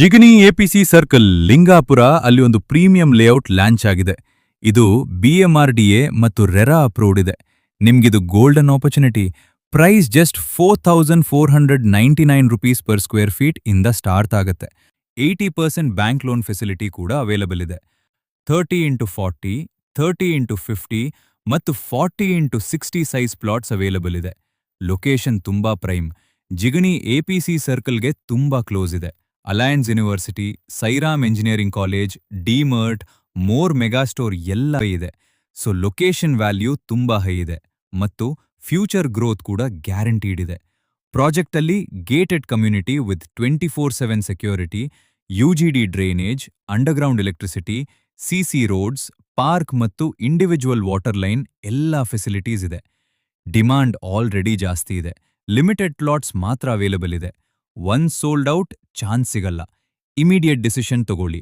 Jigani APC circle Lingapura ಅಲ್ಲಿ ಒಂದು premium layout launch ಆಗಿದೆ. ಇದು BMRDA ಮತ್ತು ರೆರಾ ಅಪ್ರೂವ್ಡ್ ಇದೆ. ನಿಮ್ಗಿದು golden opportunity. Price just 4499 rupees per square feet ಇಂದ ಸ್ಟಾರ್ಟ್ ಆಗುತ್ತೆ. 80% ಬ್ಯಾಂಕ್ ಲೋನ್ ಫೆಸಿಲಿಟಿ ಕೂಡ ಅವೈಲಬಲ್ ಇದೆ. 30x40, 30x50 ಮತ್ತು 40x60 ಸೈಜ್ ಪ್ಲಾಟ್ಸ್ ಅವೈಲಬಲ್ ಇದೆ. ಲೊಕೇಶನ್ ತುಂಬಾ ಪ್ರೈಮ್. ಜಿಗಣಿ ಎಪಿಸಿ ಸರ್ಕಲ್ಗೆ ತುಂಬಾ ಕ್ಲೋಸ್ ಇದೆ. Alliance University, Sairam Engineering College, DMart, More Megastore ಎಲ್ಲ ಇದೆ. ಸೊ ಲೊಕೇಶನ್ ವ್ಯಾಲ್ಯೂ ತುಂಬಾ ಹೈ ಇದೆ ಮತ್ತು ಫ್ಯೂಚರ್ ಗ್ರೋತ್ ಕೂಡ ಗ್ಯಾರಂಟೀಡ್ ಇದೆ. ಪ್ರಾಜೆಕ್ಟಲ್ಲಿ gated community with 24/7 security, UGD drainage, underground electricity, CC roads, park ಮತ್ತು ಇಂಡಿವಿಜುವಲ್ ವಾಟರ್ ಲೈನ್ ಎಲ್ಲ ಫೆಸಿಲಿಟೀಸ್ ಇದೆ. ಡಿಮಾಂಡ್ ಆಲ್ರೆಡಿ ಜಾಸ್ತಿ ಇದೆ. ಲಿಮಿಟೆಡ್ ಪ್ಲಾಟ್ಸ್ ಮಾತ್ರ ಅವೈಲಬಲ್ ಇದೆ. ಒನ್ಸ್ ಸೋಲ್ಡ್ ಔಟ್ ಚಾನ್ಸ್ ಸಿಗಲ್ಲ. ಇಮಿಡಿಯೇಟ್ ಡಿಸಿಷನ್ ತಗೊಳ್ಳಿ.